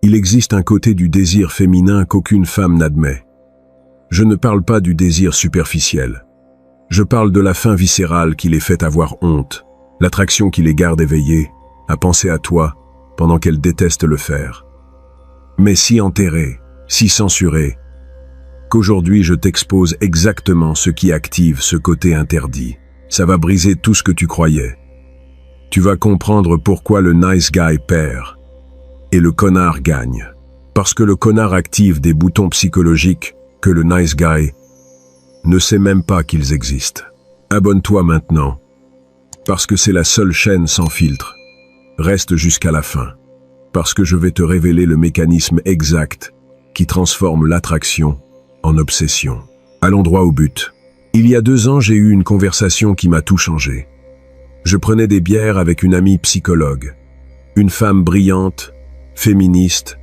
Il existe un côté du désir féminin qu'aucune femme n'admet. Je ne parle pas du désir superficiel. Je parle de la faim viscérale qui les fait avoir honte, l'attraction qui les garde éveillées, à penser à toi, pendant qu'elles détestent le faire. Mais si enterrée, si censurée, qu'aujourd'hui je t'expose exactement ce qui active ce côté interdit. Ça va briser tout ce que tu croyais. Tu vas comprendre pourquoi le nice guy perd et le connard gagne. Parce que le connard active des boutons psychologiques que le nice guy ne sait même pas qu'ils existent. Abonne-toi maintenant, parce que c'est la seule chaîne sans filtre. Reste jusqu'à la fin, parce que je vais te révéler le mécanisme exact qui transforme l'attraction en obsession. Allons droit au but. Il y a 2 ans, j'ai eu une conversation qui m'a tout changé. Je prenais des bières avec une amie psychologue, une femme brillante, féministe,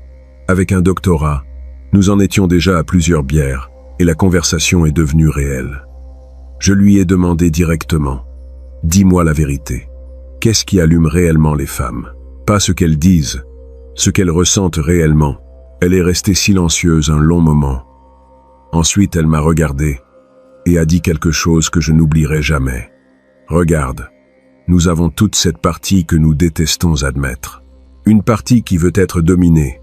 avec un doctorat. Nous en étions déjà à plusieurs bières, et la conversation est devenue réelle. Je lui ai demandé directement, « Dis-moi la vérité. Qu'est-ce qui allume réellement les femmes? Pas ce qu'elles disent, ce qu'elles ressentent réellement. » Elle est restée silencieuse un long moment. Ensuite, elle m'a regardé et a dit quelque chose que je n'oublierai jamais. « Regarde, nous avons toute cette partie que nous détestons admettre. Une partie qui veut être dominée,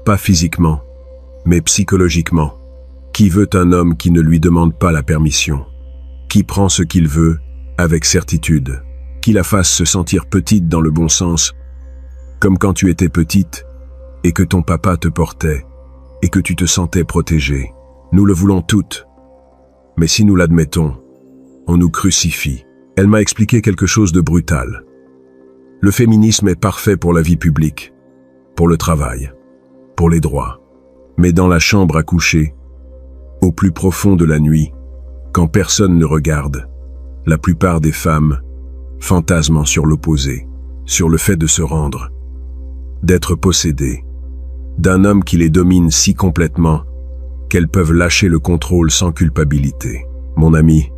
pas physiquement, mais psychologiquement, qui veut un homme qui ne lui demande pas la permission, qui prend ce qu'il veut avec certitude, qui la fasse se sentir petite dans le bon sens, comme quand tu étais petite et que ton papa te portait et que tu te sentais protégée. Nous le voulons toutes. Mais si nous l'admettons, on nous crucifie. » Elle m'a expliqué quelque chose de brutal. Le féminisme est parfait pour la vie publique, pour le travail, pour les droits. Mais dans la chambre à coucher, au plus profond de la nuit, quand personne ne regarde, la plupart des femmes fantasment sur l'opposé, sur le fait de se rendre, d'être possédées, d'un homme qui les domine si complètement qu'elles peuvent lâcher le contrôle sans culpabilité. Mon ami,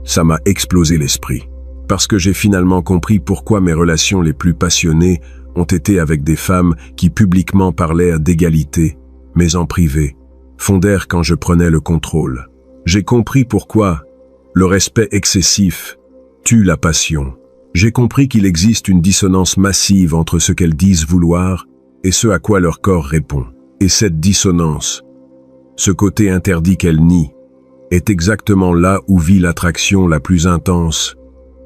ça m'a explosé l'esprit, parce que j'ai finalement compris pourquoi mes relations les plus passionnées ont été avec des femmes qui publiquement parlaient d'égalité, mais en privé, fondèrent quand je prenais le contrôle. J'ai compris pourquoi le respect excessif tue la passion. J'ai compris qu'il existe une dissonance massive entre ce qu'elles disent vouloir et ce à quoi leur corps répond. Et cette dissonance, ce côté interdit qu'elles nient, est exactement là où vit l'attraction la plus intense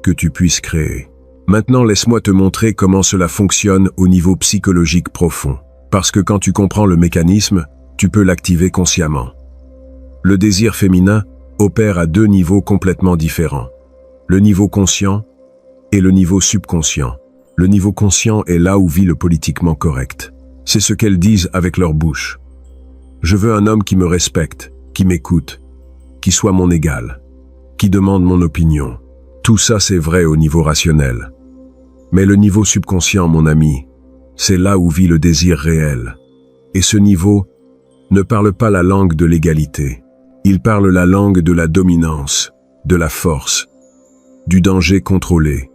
que tu puisses créer. Maintenant, laisse-moi te montrer comment cela fonctionne au niveau psychologique profond. Parce que quand tu comprends le mécanisme, tu peux l'activer consciemment. Le désir féminin opère à 2 niveaux complètement différents. Le niveau conscient et le niveau subconscient. Le niveau conscient est là où vit le politiquement correct. C'est ce qu'elles disent avec leur bouche. Je veux un homme qui me respecte, qui m'écoute, qui soit mon égal, qui demande mon opinion. Tout ça, c'est vrai au niveau rationnel. Mais le niveau subconscient, mon ami, c'est là où vit le désir réel. Et ce niveau ne parle pas la langue de l'égalité. Il parle la langue de la dominance, de la force, du danger contrôlé,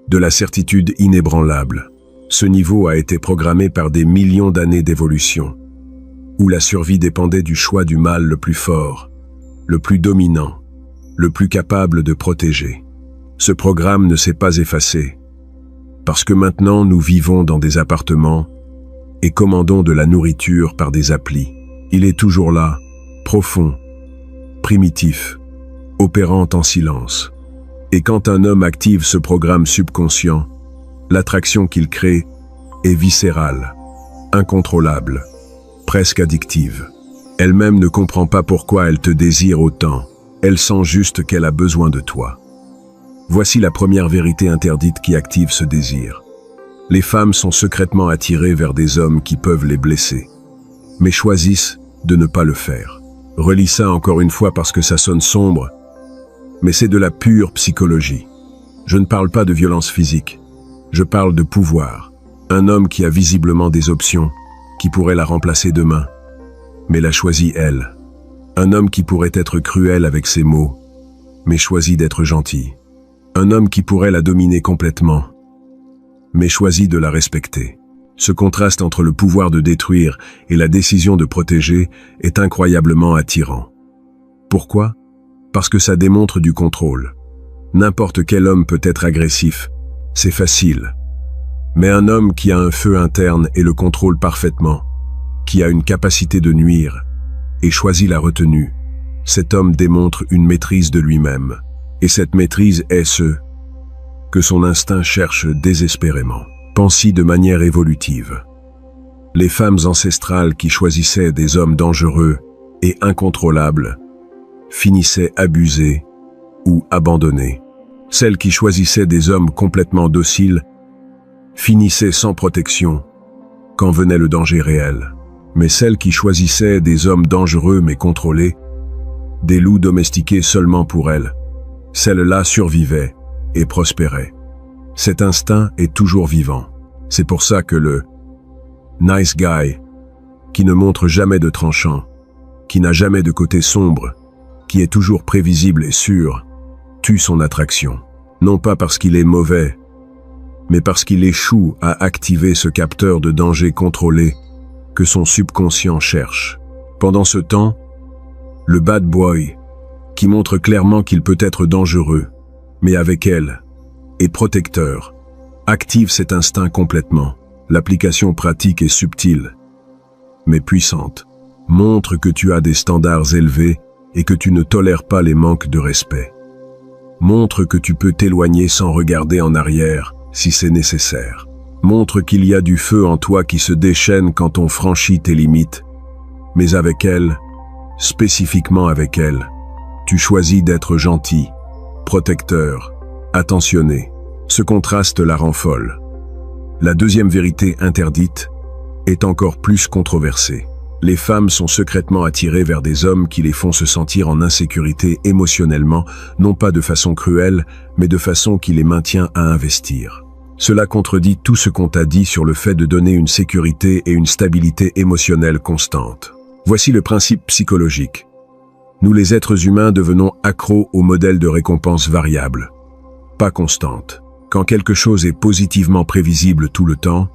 de la certitude inébranlable. Ce niveau a été programmé par des millions d'années d'évolution, où la survie dépendait du choix du mâle le plus fort, le plus dominant, le plus capable de protéger. Ce programme ne s'est pas effacé, parce que maintenant nous vivons dans des appartements et commandons de la nourriture par des applis. Il est toujours là, profond, primitif, opérant en silence. Et quand un homme active ce programme subconscient, l'attraction qu'il crée est viscérale, incontrôlable, presque addictive. Elle-même ne comprend pas pourquoi elle te désire autant. Elle sent juste qu'elle a besoin de toi. Voici la première vérité interdite qui active ce désir. Les femmes sont secrètement attirées vers des hommes qui peuvent les blesser, mais choisissent de ne pas le faire. Relis ça encore une fois parce que ça sonne sombre, mais c'est de la pure psychologie. Je ne parle pas de violence physique, je parle de pouvoir. Un homme qui a visiblement des options, qui pourrait la remplacer demain, mais l'a choisit elle. Un homme qui pourrait être cruel avec ses mots, mais choisit d'être gentil. Un homme qui pourrait la dominer complètement, mais choisit de la respecter. Ce contraste entre le pouvoir de détruire et la décision de protéger est incroyablement attirant. Pourquoi? Parce que ça démontre du contrôle. N'importe quel homme peut être agressif, c'est facile. Mais un homme qui a un feu interne et le contrôle parfaitement, qui a une capacité de nuire et choisit la retenue, cet homme démontre une maîtrise de lui-même. Et cette maîtrise est ce que son instinct cherche désespérément. Pensez de manière évolutive. Les femmes ancestrales qui choisissaient des hommes dangereux et incontrôlables finissaient abusées ou abandonnées. Celles qui choisissaient des hommes complètement dociles finissaient sans protection quand venait le danger réel. Mais celles qui choisissaient des hommes dangereux mais contrôlés, des loups domestiqués seulement pour elles, celles-là survivaient et prospéraient. Cet instinct est toujours vivant. C'est pour ça que le nice guy, qui ne montre jamais de tranchant, qui n'a jamais de côté sombre, qui est toujours prévisible et sûr, tue son attraction. Non pas parce qu'il est mauvais, mais parce qu'il échoue à activer ce capteur de danger contrôlé que son subconscient cherche. Pendant ce temps, le bad boy, qui montre clairement qu'il peut être dangereux, mais avec elle, et protecteur, active cet instinct complètement. L'application pratique est subtile, mais puissante. Montre que tu as des standards élevés et que tu ne tolères pas les manques de respect. Montre que tu peux t'éloigner sans regarder en arrière si c'est nécessaire. Montre qu'il y a du feu en toi qui se déchaîne quand on franchit tes limites. Mais avec elle, spécifiquement avec elle, tu choisis d'être gentil, protecteur, attentionné. Ce contraste la rend folle. La deuxième vérité interdite est encore plus controversée. Les femmes sont secrètement attirées vers des hommes qui les font se sentir en insécurité émotionnellement, non pas de façon cruelle, mais de façon qui les maintient à investir. Cela contredit tout ce qu'on t'a dit sur le fait de donner une sécurité et une stabilité émotionnelle constante. Voici le principe psychologique. Nous les êtres humains devenons accros au modèle de récompense variable, pas constante. Quand quelque chose est positivement prévisible tout le temps,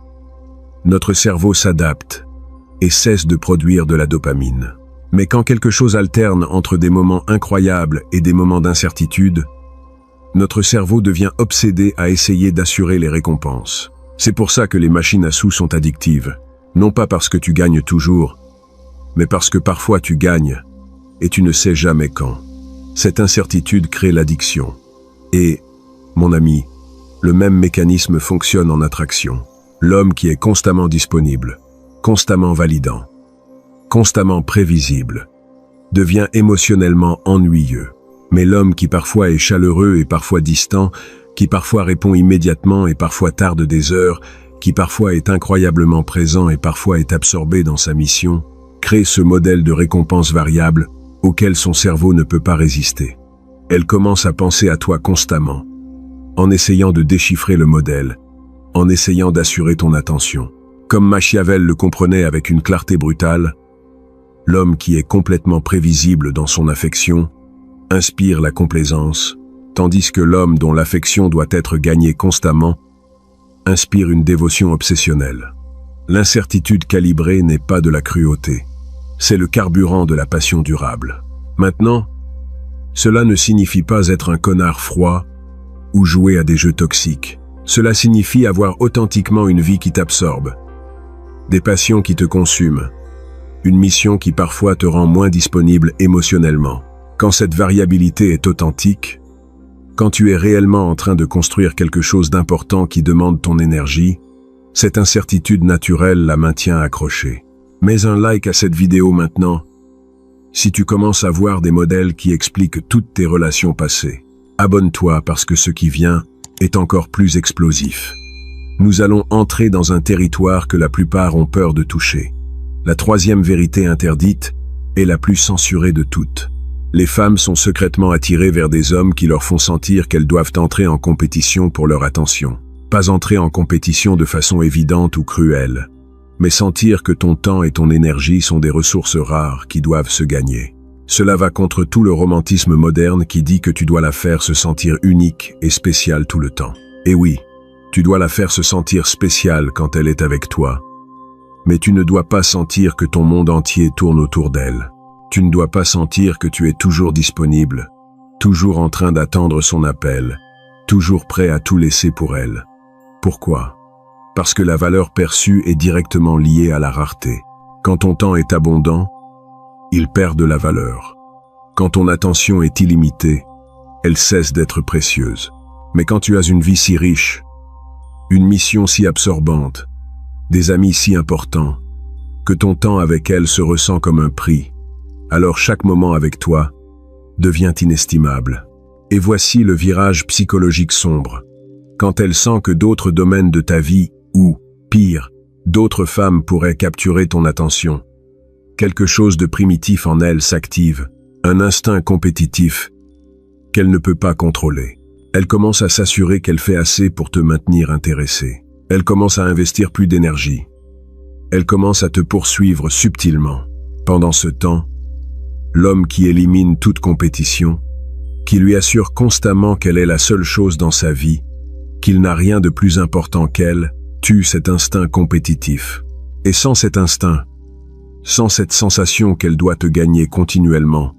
notre cerveau s'adapte et cesse de produire de la dopamine. Mais quand quelque chose alterne entre des moments incroyables et des moments d'incertitude, notre cerveau devient obsédé à essayer d'assurer les récompenses. C'est pour ça que les machines à sous sont addictives. Non pas parce que tu gagnes toujours, mais parce que parfois tu gagnes et tu ne sais jamais quand. Cette incertitude crée l'addiction. Et, mon ami, le même mécanisme fonctionne en attraction. L'homme qui est constamment disponible, constamment validant, constamment prévisible, devient émotionnellement ennuyeux. Mais l'homme qui parfois est chaleureux et parfois distant, qui parfois répond immédiatement et parfois tarde des heures, qui parfois est incroyablement présent et parfois est absorbé dans sa mission, crée ce modèle de récompense variable auquel son cerveau ne peut pas résister. Elle commence à penser à toi constamment, en essayant de déchiffrer le modèle, en essayant d'assurer ton attention. Comme Machiavel le comprenait avec une clarté brutale, l'homme qui est complètement prévisible dans son affection inspire la complaisance, tandis que l'homme dont l'affection doit être gagnée constamment inspire une dévotion obsessionnelle. L'incertitude calibrée n'est pas de la cruauté, c'est le carburant de la passion durable. Maintenant, cela ne signifie pas être un connard froid ou jouer à des jeux toxiques. Cela signifie avoir authentiquement une vie qui t'absorbe, des passions qui te consument, une mission qui parfois te rend moins disponible émotionnellement. Quand cette variabilité est authentique, quand tu es réellement en train de construire quelque chose d'important qui demande ton énergie, cette incertitude naturelle la maintient accrochée. Mets un like à cette vidéo maintenant, si tu commences à voir des modèles qui expliquent toutes tes relations passées. Abonne-toi parce que ce qui vient est encore plus explosif. Nous allons entrer dans un territoire que la plupart ont peur de toucher. La troisième vérité interdite est la plus censurée de toutes. Les femmes sont secrètement attirées vers des hommes qui leur font sentir qu'elles doivent entrer en compétition pour leur attention. Pas entrer en compétition de façon évidente ou cruelle, mais sentir que ton temps et ton énergie sont des ressources rares qui doivent se gagner. Cela va contre tout le romantisme moderne qui dit que tu dois la faire se sentir unique et spéciale tout le temps. Et oui, Tu dois la faire se sentir spéciale quand elle est avec toi. Mais tu ne dois pas sentir que ton monde entier tourne autour d'elle. Tu ne dois pas sentir que tu es toujours disponible, toujours en train d'attendre son appel, toujours prêt à tout laisser pour elle. Pourquoi? Parce que la valeur perçue est directement liée à la rareté. Quand ton temps est abondant, il perd de la valeur. Quand ton attention est illimitée, elle cesse d'être précieuse. Mais quand tu as une vie si riche, une mission si absorbante, des amis si importants, que ton temps avec elle se ressent comme un prix, alors chaque moment avec toi devient inestimable. Et voici le virage psychologique sombre. Quand elle sent que d'autres domaines de ta vie, ou, pire, d'autres femmes pourraient capturer ton attention, quelque chose de primitif en elle s'active, un instinct compétitif qu'elle ne peut pas contrôler. Elle commence à s'assurer qu'elle fait assez pour te maintenir intéressé. Elle commence à investir plus d'énergie. Elle commence à te poursuivre subtilement. Pendant ce temps, l'homme qui élimine toute compétition, qui lui assure constamment qu'elle est la seule chose dans sa vie, qu'il n'a rien de plus important qu'elle, tue cet instinct compétitif. Et sans cet instinct, sans cette sensation qu'elle doit te gagner continuellement,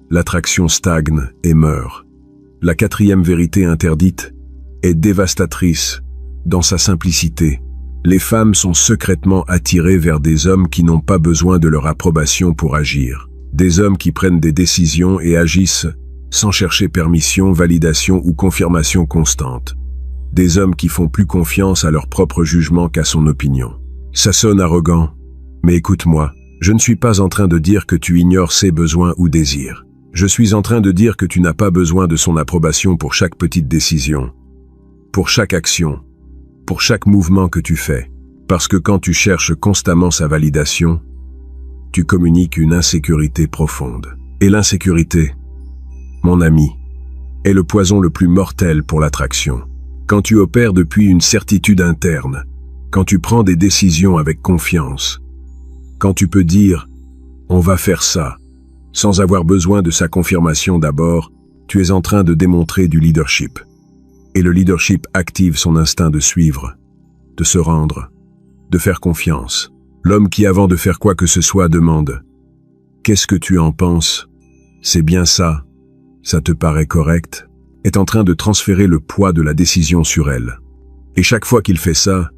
l'attraction stagne et meurt. La quatrième vérité interdite est dévastatrice dans sa simplicité. Les femmes sont secrètement attirées vers des hommes qui n'ont pas besoin de leur approbation pour agir. Des hommes qui prennent des décisions et agissent sans chercher permission, validation ou confirmation constante. Des hommes qui font plus confiance à leur propre jugement qu'à son opinion. Ça sonne arrogant, mais écoute-moi, je ne suis pas en train de dire que tu ignores ses besoins ou désirs. Je suis en train de dire que tu n'as pas besoin de son approbation pour chaque petite décision, pour chaque action, pour chaque mouvement que tu fais. Parce que quand tu cherches constamment sa validation, tu communiques une insécurité profonde. Et l'insécurité, mon ami, est le poison le plus mortel pour l'attraction. Quand tu opères depuis une certitude interne, quand tu prends des décisions avec confiance, quand tu peux dire « on va faire ça », sans avoir besoin de sa confirmation d'abord, tu es en train de démontrer du leadership. Et le leadership active son instinct de suivre, de se rendre, de faire confiance. L'homme qui, avant de faire quoi que ce soit, demande « Qu'est-ce que tu en penses? C'est bien ça? Ça te paraît correct ?» est en train de transférer le poids de la décision sur elle. Et chaque fois qu'il fait ça,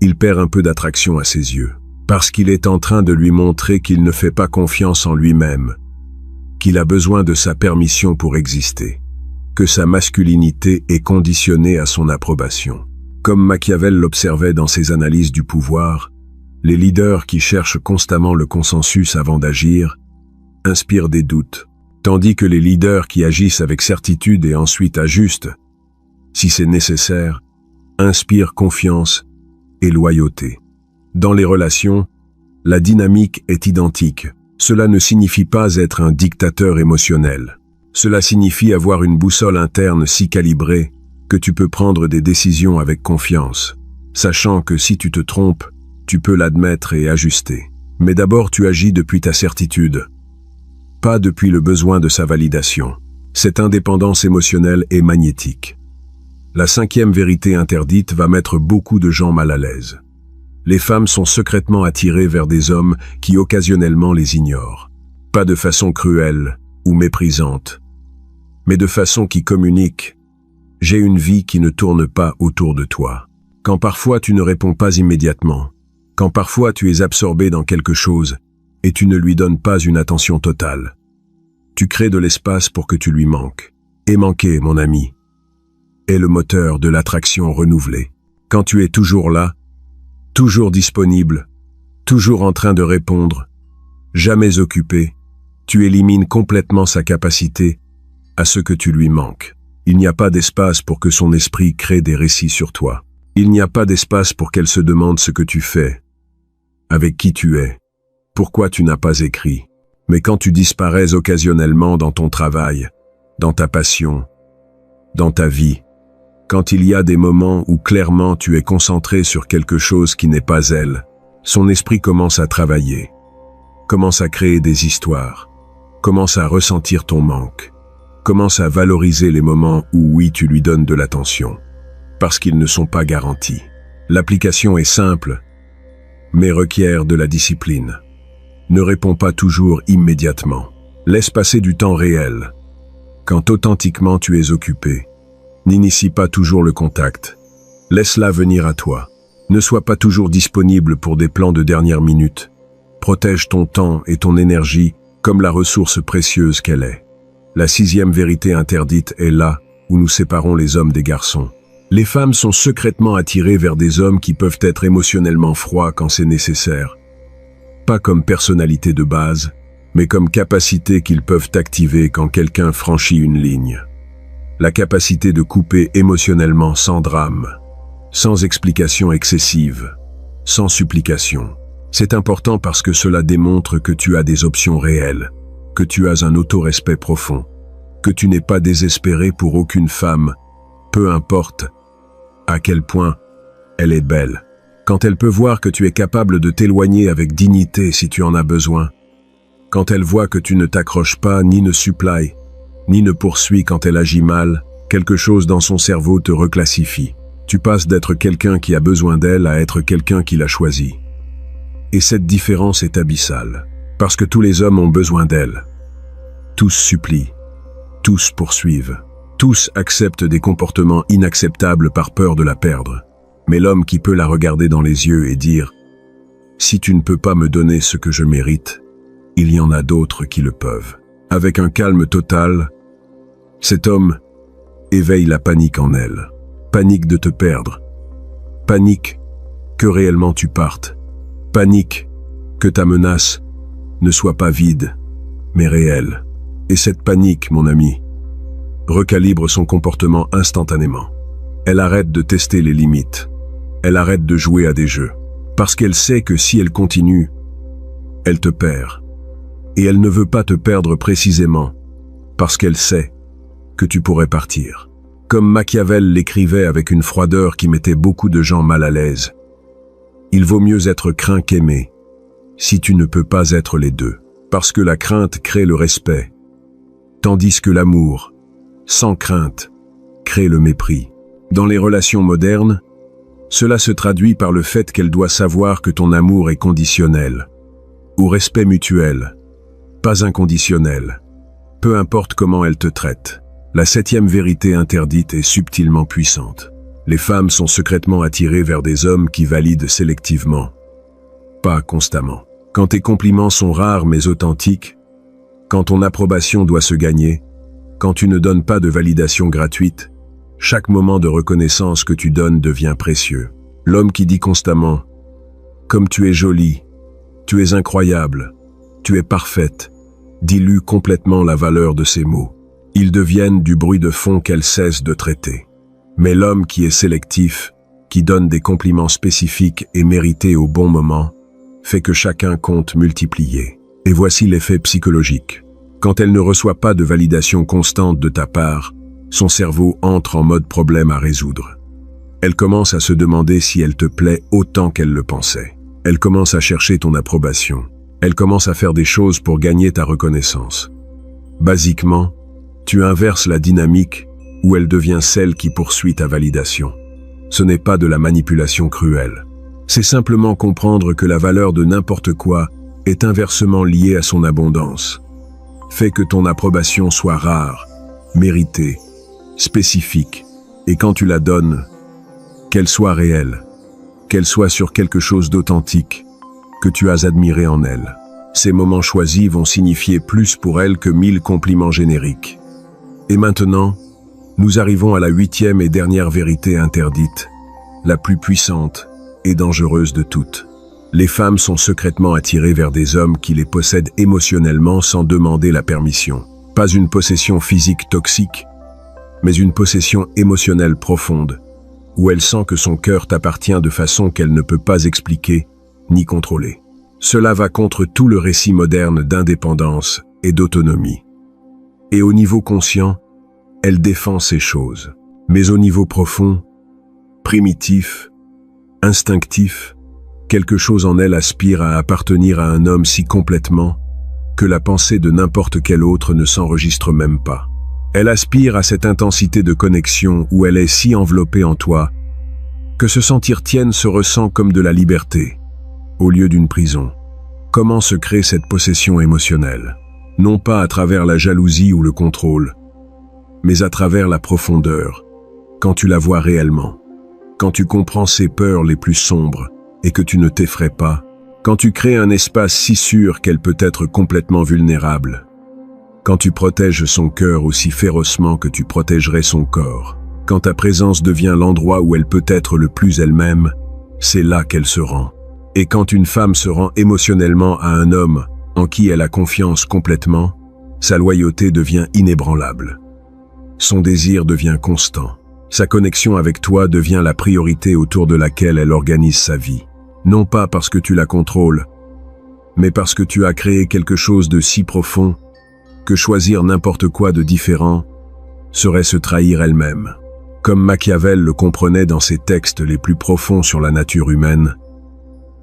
il perd un peu d'attraction à ses yeux, parce qu'il est en train de lui montrer qu'il ne fait pas confiance en lui-même, qu'il a besoin de sa permission pour exister, que sa masculinité est conditionnée à son approbation. Comme Machiavel l'observait dans ses analyses du pouvoir, les leaders qui cherchent constamment le consensus avant d'agir inspirent des doutes, tandis que les leaders qui agissent avec certitude et ensuite ajustent, si c'est nécessaire, inspirent confiance et loyauté. Dans les relations, la dynamique est identique. Cela ne signifie pas être un dictateur émotionnel. Cela signifie avoir une boussole interne si calibrée que tu peux prendre des décisions avec confiance, sachant que si tu te trompes, tu peux l'admettre et ajuster. Mais d'abord tu agis depuis ta certitude, pas depuis le besoin de sa validation. Cette indépendance émotionnelle est magnétique. La cinquième vérité interdite va mettre beaucoup de gens mal à l'aise. Les femmes sont secrètement attirées vers des hommes qui occasionnellement les ignorent. Pas de façon cruelle ou méprisante, mais de façon qui communique « J'ai une vie qui ne tourne pas autour de toi ». Quand parfois tu ne réponds pas immédiatement, quand parfois tu es absorbé dans quelque chose et tu ne lui donnes pas une attention totale, tu crées de l'espace pour que tu lui manques. Et manquer, mon ami, est le moteur de l'attraction renouvelée. Quand tu es toujours là, toujours disponible, toujours en train de répondre, jamais occupé, tu élimines complètement sa capacité à ce que tu lui manques. Il n'y a pas d'espace pour que son esprit crée des récits sur toi. Il n'y a pas d'espace pour qu'elle se demande ce que tu fais, avec qui tu es, pourquoi tu n'as pas écrit. Mais quand tu disparais occasionnellement dans ton travail, dans ta passion, dans ta vie, quand il y a des moments où clairement tu es concentré sur quelque chose qui n'est pas elle, son esprit commence à travailler, commence à créer des histoires, commence à ressentir ton manque, commence à valoriser les moments où oui tu lui donnes de l'attention. parce qu'ils ne sont pas garantis. L'application est simple, mais requiert de la discipline. Ne réponds pas toujours immédiatement. Laisse passer du temps réel. Quand authentiquement tu es occupé, n'initie pas toujours le contact. Laisse-la venir à toi. Ne sois pas toujours disponible pour des plans de dernière minute. Protège ton temps et ton énergie comme la ressource précieuse qu'elle est. La 6e vérité interdite est là où nous séparons les hommes des garçons. Les femmes sont secrètement attirées vers des hommes qui peuvent être émotionnellement froids quand c'est nécessaire. Pas comme personnalité de base, mais comme capacité qu'ils peuvent activer quand quelqu'un franchit une ligne. La capacité de couper émotionnellement sans drame, sans explication excessive, sans supplication. C'est important parce que cela démontre que tu as des options réelles, que tu as un autorespect profond, que tu n'es pas désespéré pour aucune femme, peu importe à quel point elle est belle. Quand elle peut voir que tu es capable de t'éloigner avec dignité si tu en as besoin, quand elle voit que tu ne t'accroches pas ni ne supplies, ni ne poursuis quand elle agit mal, quelque chose dans son cerveau te reclassifie. Tu passes d'être quelqu'un qui a besoin d'elle à être quelqu'un qui l'a choisi. Et cette différence est abyssale, parce que tous les hommes ont besoin d'elle. Tous supplient, tous poursuivent, tous acceptent des comportements inacceptables par peur de la perdre. Mais l'homme qui peut la regarder dans les yeux et dire « Si tu ne peux pas me donner ce que je mérite, il y en a d'autres qui le peuvent. » Avec un calme total, cet homme éveille la panique en elle. Panique de te perdre. Panique que réellement tu partes. Panique que ta menace ne soit pas vide, mais réelle. Et cette panique, mon ami, recalibre son comportement instantanément. Elle arrête de tester les limites. Elle arrête de jouer à des jeux. Parce qu'elle sait que si elle continue, elle te perd. Et elle ne veut pas te perdre précisément parce qu'elle sait que tu pourrais partir. Comme Machiavel l'écrivait avec une froideur qui mettait beaucoup de gens mal à l'aise. Il vaut mieux être craint qu'aimé, si tu ne peux pas être les deux. Parce que la crainte crée le respect, tandis que l'amour, sans crainte, crée le mépris. Dans les relations modernes, cela se traduit par le fait qu'elle doit savoir que ton amour est conditionnel, ou respect mutuel, pas inconditionnel, peu importe comment elle te traite. La 7e vérité interdite est subtilement puissante. Les femmes sont secrètement attirées vers des hommes qui valident sélectivement, pas constamment. Quand tes compliments sont rares mais authentiques, quand ton approbation doit se gagner, quand tu ne donnes pas de validation gratuite, chaque moment de reconnaissance que tu donnes devient précieux. L'homme qui dit constamment « Comme tu es jolie, tu es incroyable, tu es parfaite », dilue complètement la valeur de ces mots. Ils deviennent du bruit de fond qu'elle cesse de traiter. Mais l'homme qui est sélectif, qui donne des compliments spécifiques et mérités au bon moment, fait que chacun compte multiplié. Et voici l'effet psychologique. Quand elle ne reçoit pas de validation constante de ta part, son cerveau entre en mode problème à résoudre. Elle commence à se demander si elle te plaît autant qu'elle le pensait. Elle commence à chercher ton approbation. Elle commence à faire des choses pour gagner ta reconnaissance. Basiquement, tu inverses la dynamique où elle devient celle qui poursuit ta validation. Ce n'est pas de la manipulation cruelle. C'est simplement comprendre que la valeur de n'importe quoi est inversement liée à son abondance. Fais que ton approbation soit rare, méritée, spécifique, et quand tu la donnes, qu'elle soit réelle, qu'elle soit sur quelque chose d'authentique que tu as admiré en elle. Ces moments choisis vont signifier plus pour elle que 1000 compliments génériques. Et maintenant, nous arrivons à la 8e et dernière vérité interdite, la plus puissante et dangereuse de toutes. Les femmes sont secrètement attirées vers des hommes qui les possèdent émotionnellement sans demander la permission. Pas une possession physique toxique, mais une possession émotionnelle profonde, où elle sent que son cœur t'appartient de façon qu'elle ne peut pas expliquer ni contrôler. Cela va contre tout le récit moderne d'indépendance et d'autonomie. Et au niveau conscient, elle défend ces choses. Mais au niveau profond, primitif, instinctif, quelque chose en elle aspire à appartenir à un homme si complètement que la pensée de n'importe quel autre ne s'enregistre même pas. Elle aspire à cette intensité de connexion où elle est si enveloppée en toi que se sentir tienne se ressent comme de la liberté, au lieu d'une prison. Comment se crée cette possession émotionnelle? Non pas à travers la jalousie ou le contrôle, mais à travers la profondeur, quand tu la vois réellement, quand tu comprends ses peurs les plus sombres et que tu ne t'effraies pas, quand tu crées un espace si sûr qu'elle peut être complètement vulnérable, quand tu protèges son cœur aussi férocement que tu protégerais son corps, quand ta présence devient l'endroit où elle peut être le plus elle-même, c'est là qu'elle se rend. Et quand une femme se rend émotionnellement à un homme en qui elle a confiance complètement, sa loyauté devient inébranlable. Son désir devient constant. Sa connexion avec toi devient la priorité autour de laquelle elle organise sa vie. Non pas parce que tu la contrôles, mais parce que tu as créé quelque chose de si profond que choisir n'importe quoi de différent serait se trahir elle-même. Comme Machiavel le comprenait dans ses textes les plus profonds sur la nature humaine,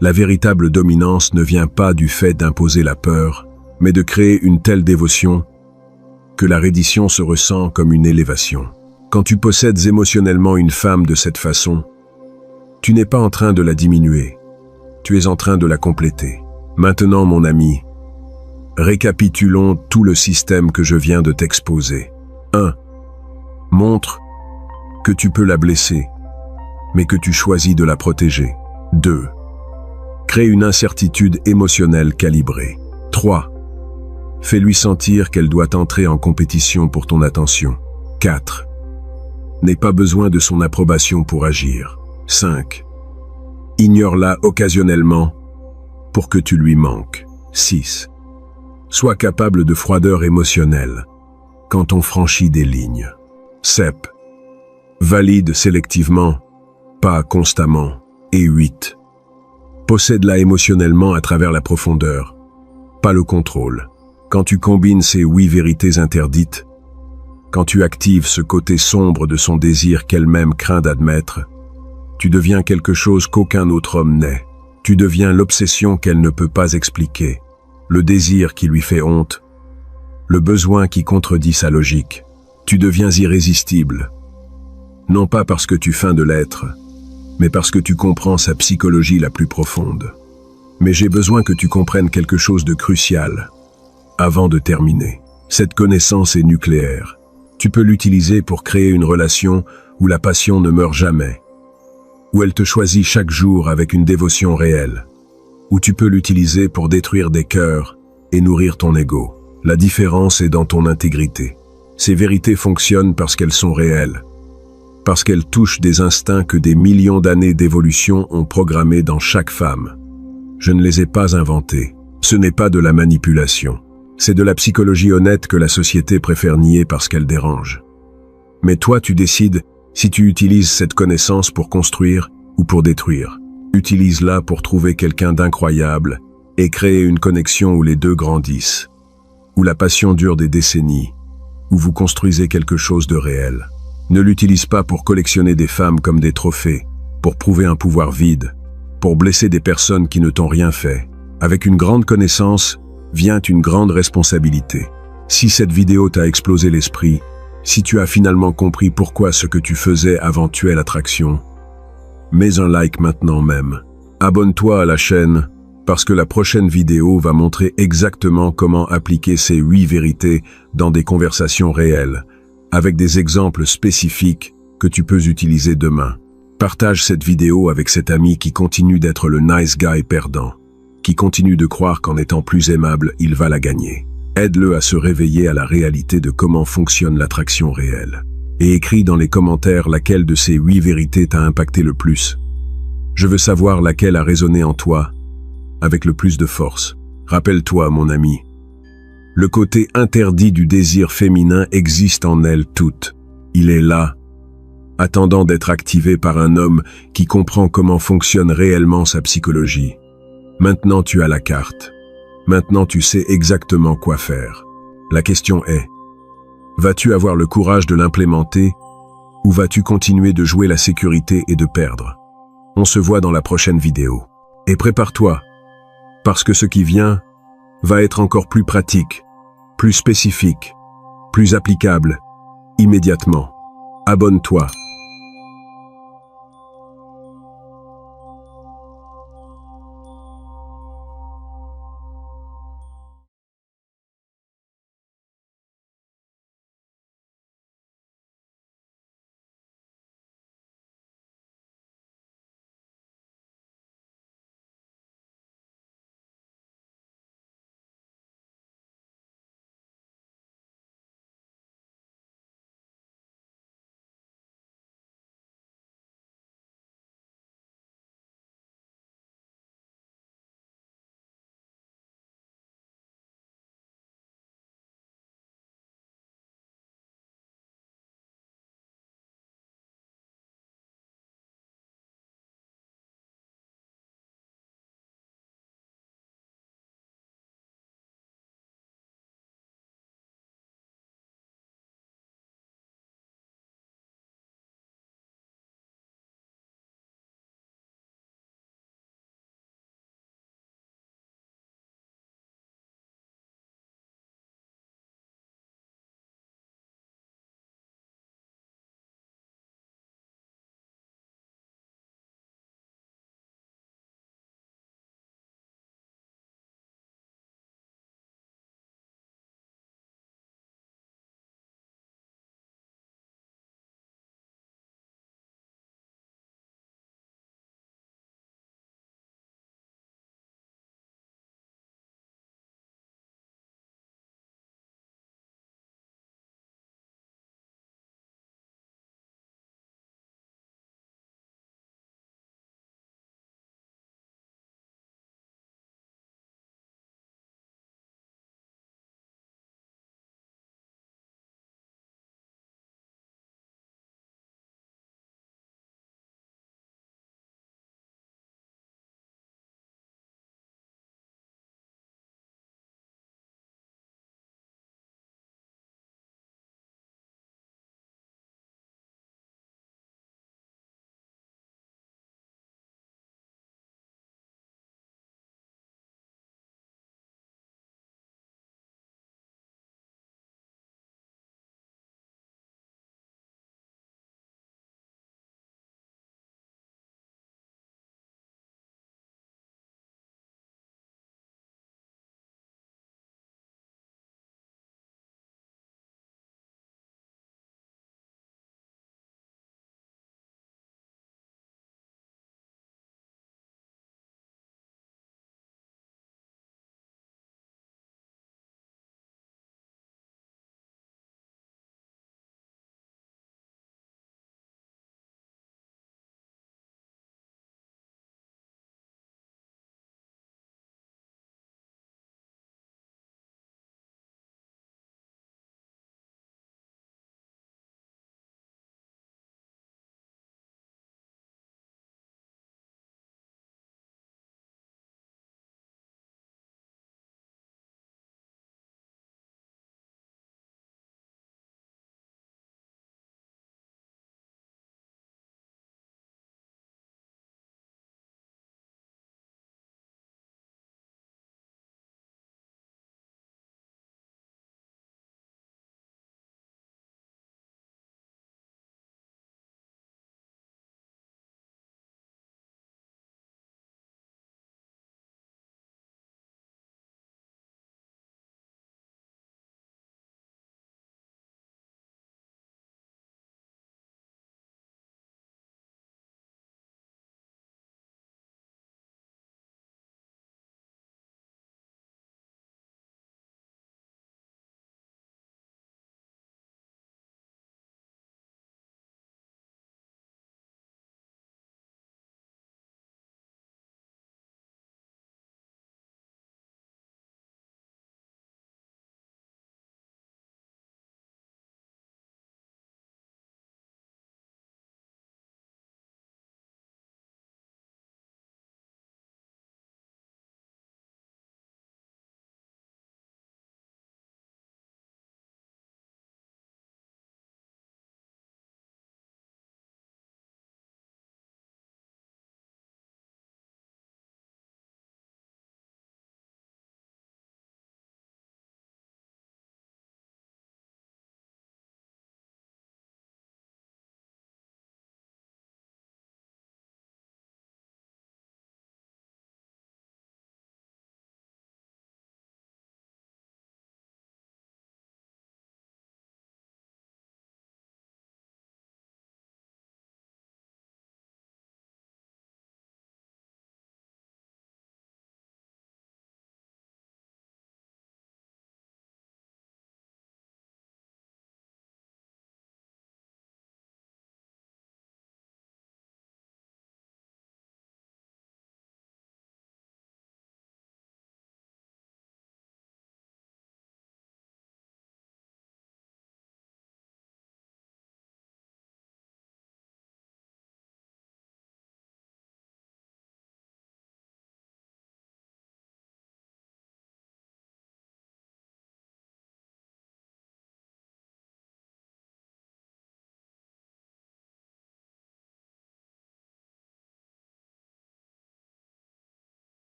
la véritable dominance ne vient pas du fait d'imposer la peur, mais de créer une telle dévotion que la reddition se ressent comme une élévation. Quand tu possèdes émotionnellement une femme de cette façon, tu n'es pas en train de la diminuer, tu es en train de la compléter. Maintenant, mon ami, récapitulons tout le système que je viens de t'exposer. 1. Montre que tu peux la blesser, mais que tu choisis de la protéger. 2. Crée une incertitude émotionnelle calibrée. 3. Fais-lui sentir qu'elle doit entrer en compétition pour ton attention. 4. N'aie pas besoin de son approbation pour agir. 5. Ignore-la occasionnellement pour que tu lui manques. 6. Sois capable de froideur émotionnelle quand on franchit des lignes. 7. Valide sélectivement, pas constamment. Et 8. Possède-la émotionnellement à travers la profondeur, pas le contrôle. Quand tu combines ces 8 vérités interdites, quand tu actives ce côté sombre de son désir qu'elle-même craint d'admettre, tu deviens quelque chose qu'aucun autre homme n'est. Tu deviens l'obsession qu'elle ne peut pas expliquer, le désir qui lui fait honte, le besoin qui contredit sa logique. Tu deviens irrésistible, non pas parce que tu feins de l'être, mais parce que tu comprends sa psychologie la plus profonde. Mais j'ai besoin que tu comprennes quelque chose de crucial. Avant de terminer, cette connaissance est nucléaire. Tu peux l'utiliser pour créer une relation où la passion ne meurt jamais, où elle te choisit chaque jour avec une dévotion réelle, où tu peux l'utiliser pour détruire des cœurs et nourrir ton ego. La différence est dans ton intégrité. Ces vérités fonctionnent parce qu'elles sont réelles, parce qu'elles touchent des instincts que des millions d'années d'évolution ont programmés dans chaque femme. Je ne les ai pas inventés. Ce n'est pas de la manipulation. C'est de la psychologie honnête que la société préfère nier parce qu'elle dérange. Mais toi, tu décides si tu utilises cette connaissance pour construire ou pour détruire. Utilise-la pour trouver quelqu'un d'incroyable et créer une connexion où les deux grandissent, où la passion dure des décennies, où vous construisez quelque chose de réel. Ne l'utilise pas pour collectionner des femmes comme des trophées, pour prouver un pouvoir vide, pour blesser des personnes qui ne t'ont rien fait. Avec une grande connaissance vient une grande responsabilité. Si cette vidéo t'a explosé l'esprit, si tu as finalement compris pourquoi ce que tu faisais avant tuait l'attraction, mets un like maintenant même. Abonne-toi à la chaîne, parce que la prochaine vidéo va montrer exactement comment appliquer ces 8 vérités dans des conversations réelles, avec des exemples spécifiques que tu peux utiliser demain. Partage cette vidéo avec cet ami qui continue d'être le nice guy perdant, qui continue de croire qu'en étant plus aimable, il va la gagner. Aide-le à se réveiller à la réalité de comment fonctionne l'attraction réelle. Et écris dans les commentaires laquelle de ces 8 vérités t'a impacté le plus. Je veux savoir laquelle a résonné en toi avec le plus de force. Rappelle-toi, mon ami, le côté interdit du désir féminin existe en elles toutes. Il est là, attendant d'être activé par un homme qui comprend comment fonctionne réellement sa psychologie. Maintenant tu as la carte. Maintenant tu sais exactement quoi faire. La question est, vas-tu avoir le courage de l'implémenter ou vas-tu continuer de jouer la sécurité et de perdre? On se voit dans la prochaine vidéo. Et prépare-toi, parce que ce qui vient va être encore plus pratique, plus spécifique, plus applicable immédiatement. Abonne-toi.